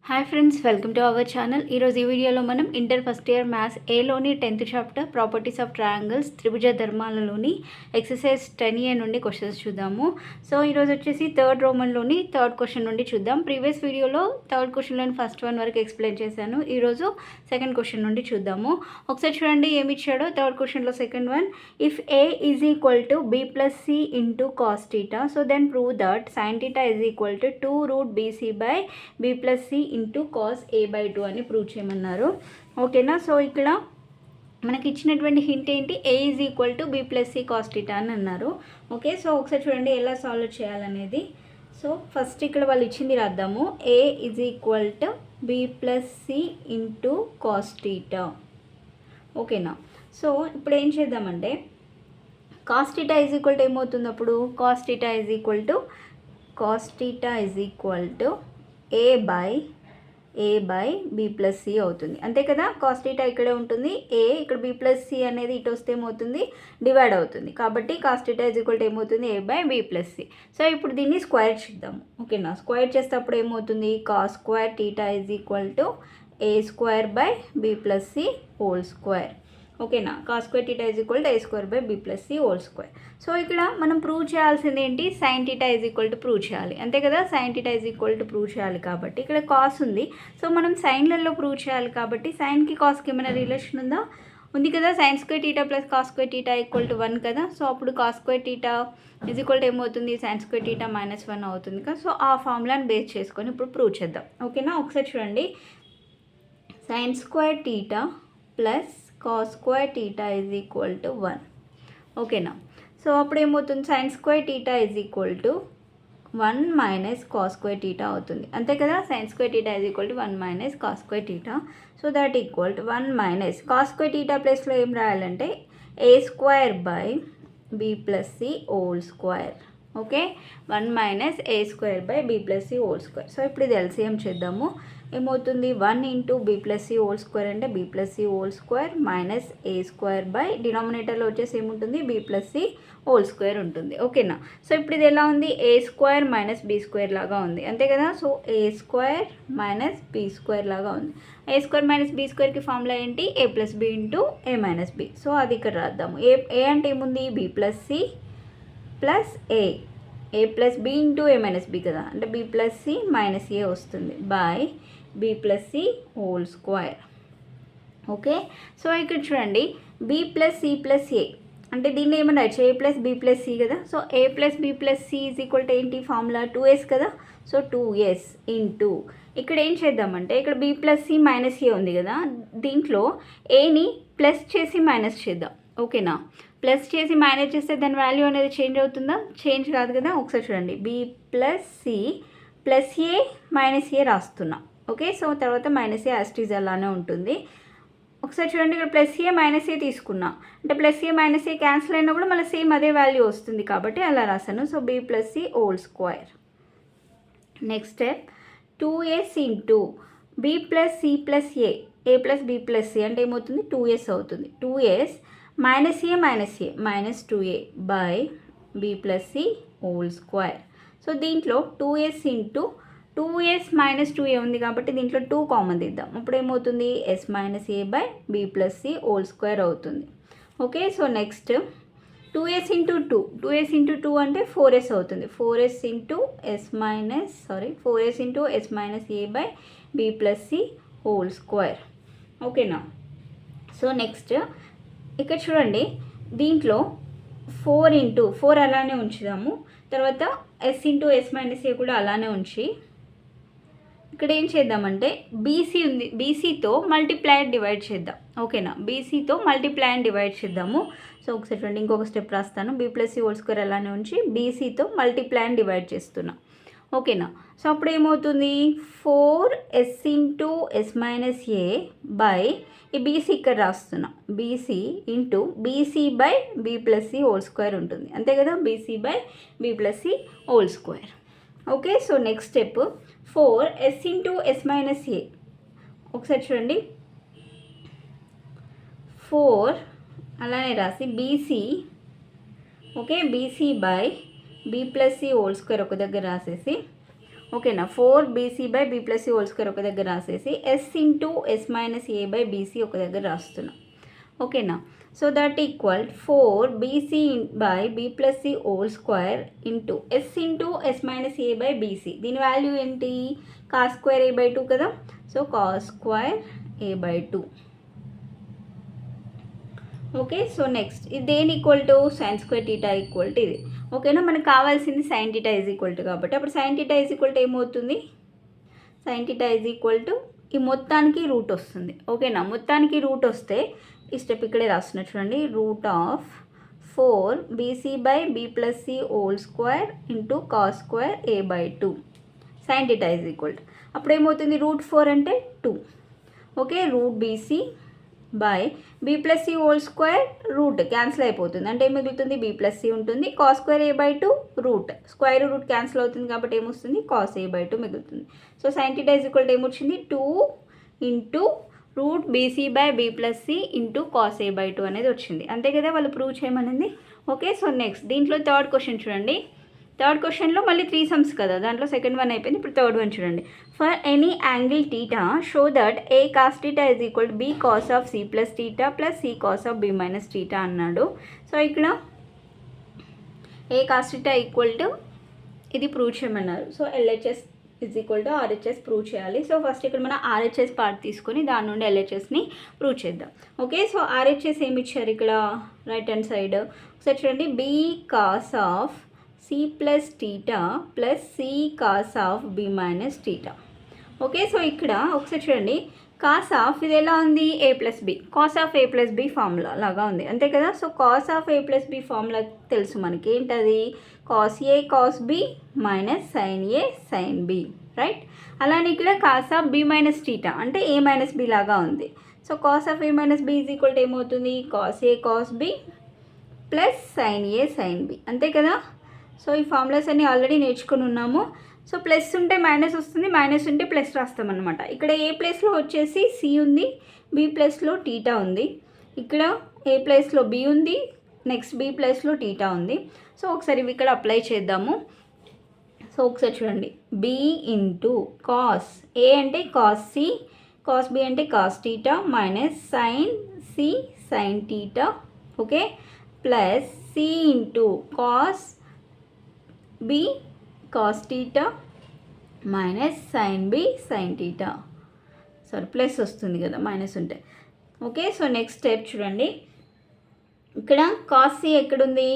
Hi friends, welcome to our channel. ఈరోజు ఈ వీడియోలో మనం ఇంటర్ ఫస్ట్ ఇయర్ మ్యాథ్స్ ఏలోని 10th chapter properties of triangles త్రిభుజ ధర్మాలలోని ఎక్సర్సైజ్ 10A నుండి క్వశ్చన్స్ చూద్దాము. సో ఈరోజు వచ్చేసి థర్డ్ రోమన్లోని థర్డ్ క్వశ్చన్ నుండి చూద్దాం. ప్రీవియస్ వీడియోలో థర్డ్ క్వశ్చన్లోని ఫస్ట్ వన్ వరకు ఎక్స్ప్లెయిన్ చేశాను. ఈరోజు సెకండ్ క్వశ్చన్ నుండి చూద్దాము. ఒకసారి చూడండి ఏమి ఇచ్చాడో. థర్డ్ క్వశ్చన్లో second one, if A is equal to B plus C into cos theta, so then prove that sine theta is equal to 2√bc by B plus C into cos a/2 అని prove చేయమన్నారు. ఓకేనా. So ఇక్కడ మనకి ఇచ్చినటువంటి hint ఏంటి, a is equal to B plus C cos theta అని అన్నారు. Okay, so ఒకసారి చూడండి ఎలా సాల్వ్ చేయాలనేది. సో ఫస్ట్ ఇక్కడ వాళ్ళు ఇచ్చింది రాద్దాము. a is equal to B plus C into cos theta. ఓకేనా. సో ఇప్పుడు ఏం చేద్దామంటే cos theta is equal to ఏమవుతుంది, అప్పుడు cos theta is equal to a by B plus C అవుతుంది, అంతే కదా. కాస్ టీటా ఇక్కడే ఉంటుంది, ఏ ఇక్కడ బి ప్లస్ సి అనేది ఇటు వస్తే ఏమవుతుంది, డివైడ్ అవుతుంది. కాబట్టి cos theta is equal to ఏమవుతుంది, a by B plus C. So ఇప్పుడు దీన్ని స్క్వేర్ చేద్దాము. ఓకేనా. స్క్వేర్ చేస్తే అప్పుడు ఏమవుతుంది, cos square theta is equal to a square by B plus C whole square. ఓకేనా. Cos square theta is equal to a square by B plus C whole square. So ఇక్కడ మనం prove చేయాల్సింది ఏంటి, sine theta is equal to prove చేయాలి, అంతే కదా. Sign theta is equal to prove చేయాలి కాబట్టి ఇక్కడ కాస్ ఉంది. సో మనం సైన్లలో ప్రూవ్ చేయాలి కాబట్టి సైన్కి కాస్కి ఏమైనా రిలేషన్ ఉందా, ఉంది కదా. Sine square theta plus cos square theta equal to 1 కదా. సో అప్పుడు cos square theta is equal to ఏమవుతుంది, సైన్ స్క్వేర్ టీటా -1 అవుతుంది కదా. సో ఆ ఫార్ములాని బేస్ చేసుకొని ఇప్పుడు ప్రూవ్ చేద్దాం. ఓకేనా. ఒకసారి చూడండి, sine square theta plus cos square theta is equal to 1. ఓకేనా. సో అప్పుడు ఏమవుతుంది, sine square theta is equal to 1 minus cos square theta అవుతుంది, అంతే కదా. Sine square theta is equal to 1 minus cos square theta. So that equal to 1 minus cos square theta ప్లస్లో ఏం రాయాలంటే a square by B plus C whole square. Okay, 1 minus a square by B plus C whole square. So ఇప్పుడు ఇది LCM చేద్దాము. ఏమవుతుంది, 1 into B plus C whole square అంటే B plus C whole square minus a square by డినామినేటర్లో వచ్చేసి ఏముంటుంది, B plus C whole square ఉంటుంది. ఓకేనా. సో ఇప్పుడు ఇది ఎలా ఉంది, a square minus B square లాగా ఉంది, అంతే కదా. So a square minus B square లాగా ఉంది. a స్క్వేర్ మైనస్ బి స్క్వేర్కి ఫార్ములా ఏంటి, a plus B into a minus B. So అది ఇక్కడ రాద్దాము. ఏ అంటే ఏముంది, B plus C plus A plus B into A minus B కదా, అంటే B plus C minus A వస్తుంది by B plus C whole square. Okay. So ఇక్కడ చూడండి, B plus C plus A అంటే దీన్ని ఏమన్నా A plus B plus C కదా. So A plus B plus C is equal to ఏంటి, formula 2s కదా. So 2s into ఇక్కడ ఏం చేద్దామంటే ఇక్కడ బి ప్లస్ సి మైనస్ ఏ ఉంది కదా, దీంట్లో ఏని ప్లస్ చేసి మైనస్ చేద్దాం. ఓకేనా. ప్లస్ చేసి మైనస్ చేస్తే దాని వాల్యూ అనేది చేంజ్ అవుతుందా, చేంజ్ కాదు కదా. ఒకసారి చూడండి, బి ప్లస్ సి ప్లస్ ఏ మైనస్ ఏ రాస్తున్నా. ఓకే. సో తర్వాత మైనస్ ఏ యాస్టీజ్ అలానే ఉంటుంది. ఒకసారి చూడండి, ఇక్కడ ప్లస్ ఏ మైనస్ ఏ తీసుకున్నా అంటే ప్లస్ ఏ మైనస్ ఏ క్యాన్సిల్ అయినా కూడా మళ్ళీ సేమ్ అదే వాల్యూ వస్తుంది కాబట్టి అలా రాశాను. So B plus C whole square. Next step, 2s into B plus C plus A plus B plus C అంటే ఏమవుతుంది, 2s అవుతుంది. 2s minus A minus 2a by B plus C whole square. So దీంట్లో 2s into 2s minus 2a ఉంది కాబట్టి దీంట్లో 2 common తీద్దాం. అప్పుడు ఏమవుతుంది, s minus A by B plus C whole square అవుతుంది. Okay. So next 2s into 2 అంటే 4s అవుతుంది. 4s into s minus A by B plus C whole square. ఓకేనా. సో నెక్స్ట్ ఇక్కడ చూడండి, దీంట్లో 4 ఇంటూ 4 అలానే ఉంచుదాము. తర్వాత s ఇంటూ s మైనస్ ఏ కూడా అలానే ఉంచి ఇక్కడ ఏం చేద్దామంటే బీసీ ఉంది, బీసీతో మల్టిప్లైడ్ డివైడ్ చేద్దాం. ఓకేనా. బీసీతో మల్టిప్లైడ్ డివైడ్ చేద్దాము. సో ఒకసారి చూడండి, ఇంకొక స్టెప్ రాస్తాను. B plus C whole square అలానే ఉంచి బీసీతో మల్టిప్లైడ్ డివైడ్ చేస్తున్నా. ఓకేనా. సో అప్పుడు ఏమవుతుంది, 4s into S minus A by ఈ బీసీ ఇక్కడ రాస్తున్నా, BC into BC by B plus C whole square ఉంటుంది, అంతే కదా. BC by B plus C whole square. Okay. So next step, 4s into S minus A. ఒకసారి చూడండి, 4 అలానే రాసి BC, okay, BC by B plus C whole square ఒక దగ్గర రాసేసి ఓకేనా. 4bc/b+c² ఒక దగ్గర రాసేసి s into s minus a/bc ఒక దగ్గర రాస్తున్నా. ఓకేనా. So that equal 4bc/b+c² into s into s minus a/bc. దీని వాల్యూ ఏంటి? cos² a/2 కదా. So cos² a/2. Okay. So next ఇది దేని equal to sin² θ equal to ఇది. ఓకేనా. మనకు కావాల్సింది sin θ ఈజ్ ఈక్వల్ టు కాబట్టి అప్పుడు sin θ ఈజ్ ఈక్వల్ టు ఏమవుతుంది? sin θ ఈజ్ ఈక్వల్ టు ఈ మొత్తానికి రూట్ వస్తుంది. ఓకేనా. మొత్తానికి రూట్ వస్తే ఈ స్టెప్ ఇక్కడే రాస్తున్నా చూడండి. √4bc/b+c² into cos² a/2 sin θ is equal to అప్పుడు ఏమవుతుంది? √4 అంటే 2. ఓకే. √bc/b+c² రూట్ క్యాన్సిల్ అయిపోతుంది. అంటే ఏం మిగులుతుంది? b+c ఉంటుంది. cos² a/2 root square root cancel అవుతుంది కాబట్టి ఏమొస్తుంది? cos a/2 మిగులుతుంది. So sin θ is equal to ఏమొచ్చింది? 2 into √bc/b+c into cos a/2 అనేది వచ్చింది. అంతే కదా వాళ్ళు ప్రూవ్ చేయమనింది. ఓకే. సో నెక్స్ట్ దీంట్లో థర్డ్ క్వశ్చన్ చూడండి. థర్డ్ క్వశ్చన్లో మళ్ళీ 3 సమ్స్ కదా, దాంట్లో సెకండ్ వన్ అయిపోయింది. ఇప్పుడు థర్డ్ వన్ చూడండి. For any angle theta show that A cos theta is equal to B cos of C plus theta plus C cos of B minus theta అన్నాడు. So ఇక్కడ A cos theta equal to ఇది prove చేయమన్నారు. So LHS is equal to RHS prove చేయాలి. So first ఇక్కడ మనం RHS part తీసుకొని దాని నుండి LHSని ప్రూవ్ చేద్దాం. ఓకే. సో RHS ఏమి ఇచ్చారు ఇక్కడ రైట్ హ్యాండ్ సైడ్ ఒకసారి చూడండి. B cos of c plus theta plus C cos of B minus theta. Okay. So ఇక్కడ ఒకసారి చూడండి. కాస్ ఆఫ్ ఇది ఎలా ఉంది? a plus B. Cos of a plus B formula లాగా ఉంది అంతే కదా. So cos of a plus B formula తెలుసు మనకి. ఏంటది? Cos a cos B minus sine a sine B. Right. అలానే ఇక్కడ cos of B minus theta అంటే a మైనస్ బి లాగా ఉంది. So cos of a minus B is equal to ఏమవుతుంది? Cos a cos B plus sine a sine B అంతే కదా. So ఈ formulas అన్నీ ఆల్రెడీ నేర్చుకుని ఉన్నాము. సో ప్లస్ ఉంటే మైనస్ వస్తుంది, మైనస్ ఉంటే ప్లస్ రాస్తామన్నమాట. ఇక్కడ ఏ ప్లేస్లో వచ్చేసి సి ఉంది, బి ప్లేస్లో టీటా ఉంది. ఇక్కడ ఏ ప్లేస్లో బి ఉంది, నెక్స్ట్ బి ప్లేస్లో టీటా ఉంది. సో ఒకసారి ఇవి ఇక్కడ అప్లై చేద్దాము. సో ఒకసారి చూడండి. బి ఇంటూ కాస్ ఏ అంటే కాస్ సి, కాస్ బి అంటే cos theta minus sine C sine theta. Okay. Plus C into cos B cos theta minus sine B sine theta. Sorry plus వస్తుంది కదా minus ఉంటే. Okay. So next step చూడండి. ఇక్కడ cos C ఎక్కడుంది?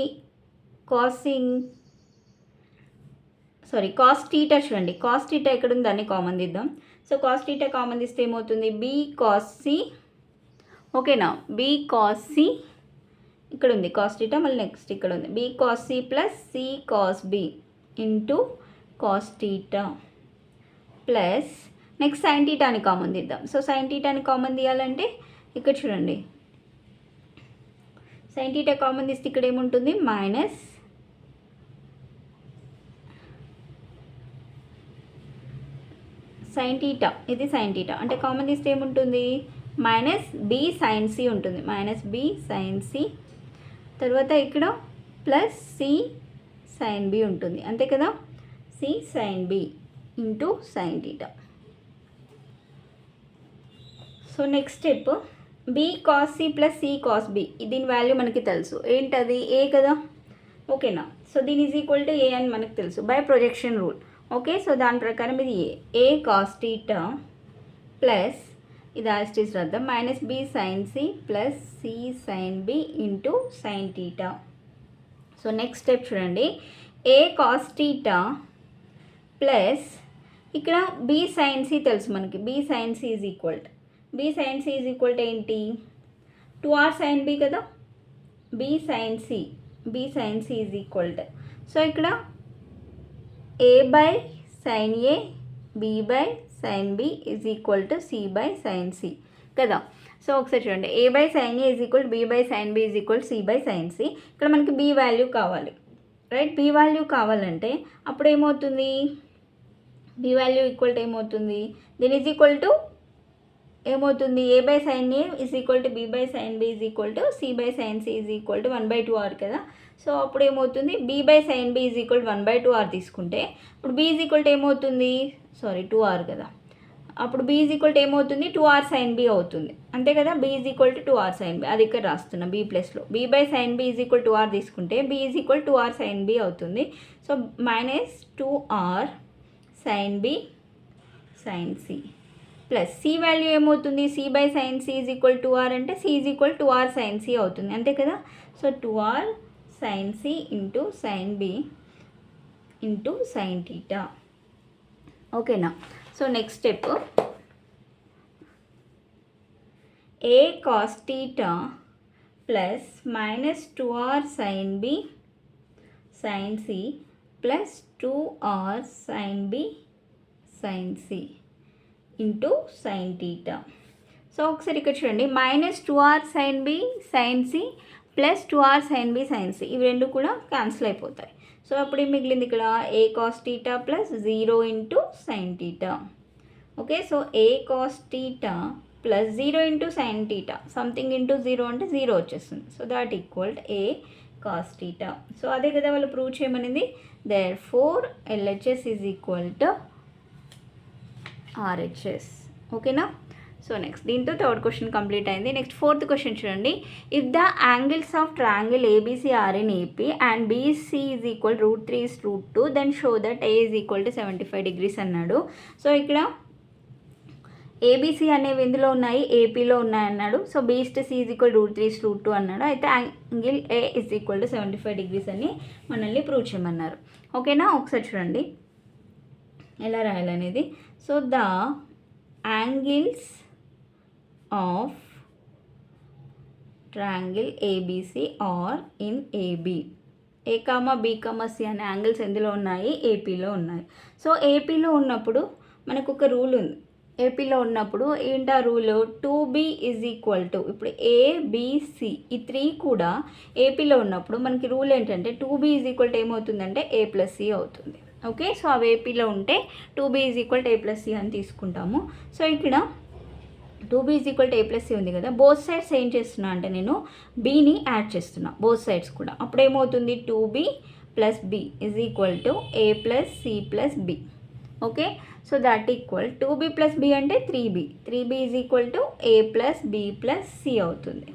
Cos theta చూడండి. Cos theta ఎక్కడుంది? దాన్ని common తీద్దాం. సో కాస్ టీటా కామన్ తీస్తే ఏమవుతుంది? B cos C. ఓకేనా. బి కాస్ సి ఇక్కడ ఉంది కాస్ టీటా, మళ్ళీ నెక్స్ట్ ఇక్కడ ఉంది B cos C plus C cos B into cos theta plus next sine టీటాని కామన్ తీద్దాం. సో సైన్ టీటాని కామన్ తీయాలంటే ఇక్కడ చూడండి. సైన్ టీటా కామన్ తీస్తే ఇక్కడ ఏముంటుంది? మైనస్ సైన్ టీటా, ఇది సైన్ టీటా అంటే కామన్ తీస్తే ఏముంటుంది? మైనస్ బి సైన్ సి ఉంటుంది. Minus B sine C. తర్వాత ఇక్కడ ప్లస్ సి సైన్ బి ఉంటుంది అంతే కదా. C sine B into sine theta. So next step B cos C plus C cos B. దీని వాల్యూ మనకి తెలుసు. ఏంటది? ఏ కదా. ఓకేనా. సో దీని ఈజ్ ఈక్వల్ టు ఏ అని మనకు తెలుసు by projection rule. Okay. So దాని ప్రకారం ఇది ఏ కాస్ టీటా ప్లస్ ఇది యాస్టీస్ రాద్దాం minus B sine C plus C sine B into sine theta. So next step చూడండి. ఏ కాస్ టీటా ప్లస్ ఇక్కడ బి సైన్ సి తెలుసు మనకి. B sine C is equal to ఏంటి? 2r సైన్ బి కదా. B sine C is equal to so ఇక్కడ A by sine A B by sine B is equal to C by sine C కదా. So ఒకసారి చూడండి. A by sine A is equal B by sine B is equal C by sine C. ఇక్కడ మనకి B value కావాలి. Right. B value కావాలంటే అప్పుడు ఏమవుతుంది? B value equal to ఏమవుతుంది? దీని ఈజ్ ఈక్వల్ టు ఏమవుతుంది, A by sine A is equal to B by sine B is equal to C by sine C is equal to 1/2r కదా. So అప్పుడు ఏమవుతుంది, B by sine B is equal 1/2r తీసుకుంటే ఇప్పుడు B is equal to ఏమవుతుంది, 2r కదా. అప్పుడు B is equal to ఏమవుతుంది, 2r sine B అవుతుంది అంతే కదా. B is equal to 2r sine B, అది ఇక్కడ రాస్తున్నా బి ప్లస్లో. B by sine B is equal 2r తీసుకుంటే B is equal 2r sine B అవుతుంది. So -2r sine B sine C plus C value ఏమవుతుంది, C by sine C is equal 2r అంటే C is equal 2r sine C అవుతుంది అంతే కదా. So 2r sine C into sine B into sine theta. ఓకేనా. So next step, A cos theta plus -2r sine B sine C plus 2r sine B sine C into sine theta. So ఒకసారి ఇక్కడ చూడండి, -2r sine B sine C plus 2r sine B sine C ఇవి రెండు కూడా cancel అయిపోతాయి. So అప్పుడు ఏం మిగిలింది ఇక్కడ, A cos theta plus 0 into sine theta. Okay, so A cos theta plus 0 into sine theta, something into 0 అంటే 0 వచ్చేస్తుంది. So that equal A cos theta. So అదే కదా వాళ్ళు ప్రూవ్ చేయమనింది. Therefore LHS is equal to RHS. ఓకేనా. So next దీంతో third question complete అయింది. Next fourth question చూడండి, if the angles of triangle ABC are in AP and BC is equal √3/√2 then show that A is equal to 75 degrees అన్నాడు. So ఇక్కడ ABC అనేవి ఎందులో ఉన్నాయి, ఏపీలో ఉన్నాయన్నాడు. సో బీస్ట్ సి ఈజ్ ఈక్వల్ √3/√2 అన్నాడు. అయితే angle A is equal to 75 degrees అని మనల్ని ప్రూవ్ చేయమన్నారు. ఓకేనా. ఒకసారి చూడండి ఎలా రాయాలనేది. So the angles of triangle ABC are in AB, A comma B comma C అనే యాంగిల్స్ ఎందులో ఉన్నాయి, ఏపీలో ఉన్నాయి. సో ఏపీలో ఉన్నప్పుడు మనకు ఒక రూల్ ఉంది. ఏపీలో ఉన్నప్పుడు ఏంటి ఆ rule, 2b is equal to, ఇప్పుడు ఏబిసి ఈ 3 కూడా ఏపీలో ఉన్నప్పుడు మనకి రూల్ ఏంటంటే 2b ఈజ్ ఈక్వల్ టు ఏమవుతుందంటే a + c అవుతుంది. ఓకే, సో అవి ఏపీలో ఉంటే 2b is equal to a + c అని తీసుకుంటాము. సో ఇక్కడ 2b is equal to a + c ఉంది కదా, బోత్ సైడ్స్ ఏం చేస్తున్నా అంటే నేను bని యాడ్ చేస్తున్నా బోత్ సైడ్స్ కూడా. అప్పుడు ఏమవుతుంది, 2b + b is equal to a + c + b. Okay, so that equal 2b + b అంటే 3b is equal to a + b + c అవుతుంది.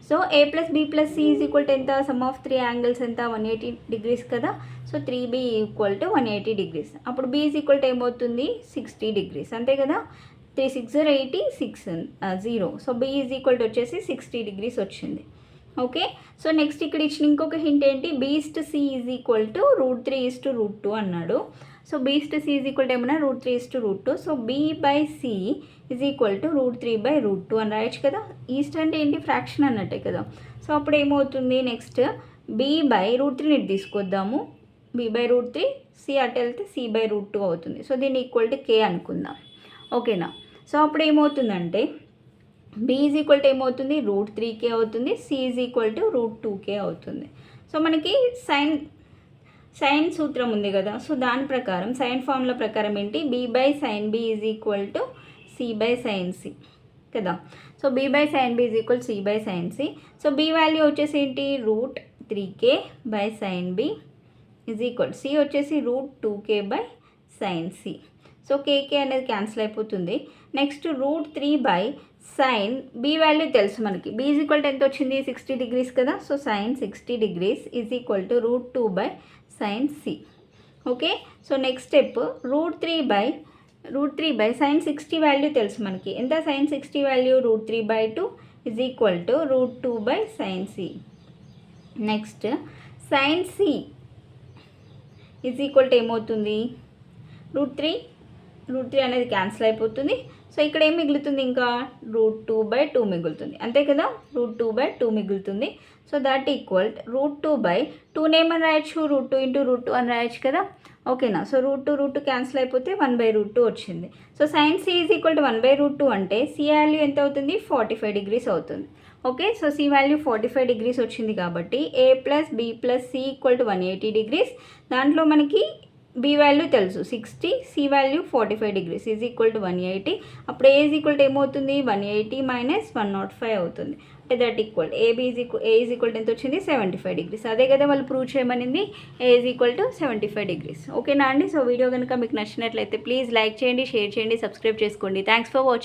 So a + b + c is equal to ఎంత, some of 3 angles ఎంత, 180 degrees కదా. So 3b equal to 180 degrees. అప్పుడు b is equal to ఏమవుతుంది, 60 degrees అంతే కదా. 3 6 80 6 0. So b is equal to వచ్చేసి 60 degrees వచ్చింది. ఓకే, సో నెక్స్ట్ ఇక్కడ ఇచ్చిన ఇంకొక హింట్ ఏంటి, బీస్ట్ సి ఈజ్ ఈక్వల్ టు √3/√2 అన్నాడు. సో బీస్ట్ సి ఈజ్ ఈక్వల్ టు ఏమన్నా √3/√2. So b by C is equal to √3/√2 అని రాయొచ్చు కదా. ఈస్ట్ అంటే ఏంటి, ఫ్రాక్షన్ అన్నట్టే కదా. సో అప్పుడు ఏమవుతుంది, నెక్స్ట్ b బై √3 తీసుకొద్దాము. b బై √3, సి అటు వెళ్తే c బై √2 అవుతుంది. సో దీన్ని ఈక్వల్ టు k అనుకుందాం. ఓకేనా. సో అప్పుడు ఏమవుతుందంటే b ఈజ్ ఈక్వల్ టు ఏమవుతుంది, √3k అవుతుంది, c is equal to √2k అవుతుంది. సో మనకి సైన్ సూత్రం ఉంది కదా. సో దాని ప్రకారం సైన్ ఫార్ములా ప్రకారం ఏంటి, b by sine b is equal to c by sine c కదా. So b by sine b is equal c by sine c. So b value వచ్చేసి ఏంటి, √3k by sine b is equal, c వచ్చేసి √2k by sine c. So KK అనేది cancel అయిపోతుంది. Next √3 by sign b value తెలుసు మనకి, b is equal to ఎంత వచ్చింది, 60 degrees కదా. So sine 60 degrees is equal to √2 by sine c. Okay, so next step √3 by sine 60 value తెలుసు మనకి, ఎంత sine 60 value, √3/2 is equal to √2 by sine c. Next sine c is equal to ఏమవుతుంది, √3 అనేది cancel అయిపోతుంది. So ఇక్కడ ఏం మిగులుతుంది, ఇంకా √2/2 మిగులుతుంది అంతే కదా. √2/2 మిగులుతుంది. సో దట్ ఈక్వల్ √2/2 ఏమని రాయొచ్చు, √2 × √2 అని రాయొచ్చు కదా. ఓకేనా. సో √2 క్యాన్సిల్ అయిపోతే 1/√2 వచ్చింది. So sine c is equal to 1/√2 అంటే c వాల్యూ ఎంత అవుతుంది, 45 degrees అవుతుంది. Okay, so c value 45 degrees వచ్చింది కాబట్టి a + b + c equal to 180 degrees. దాంట్లో మనకి బి వాల్యూ తెలుసు 60, C value 45 degrees is equal to 180. అప్పుడు ఏ ఈజ్ ఈక్వల్ టు ఏమవుతుంది 180 మైనస్ 105 అవుతుంది. అంటే that equal A is equal to ఎంత వచ్చింది 75 degrees. అదే కదా వాళ్ళు ప్రూవ్ చేయమనింది, A is equal to 75 degrees. ఓకేనా అండి. సో వీడియో కనుక మీకు నచ్చినట్లయితే ప్లీజ్ లైక్ చేయండి, షేర్ చేయండి, సబ్స్క్రైబ్ చేసుకోండి. Thanks for watching.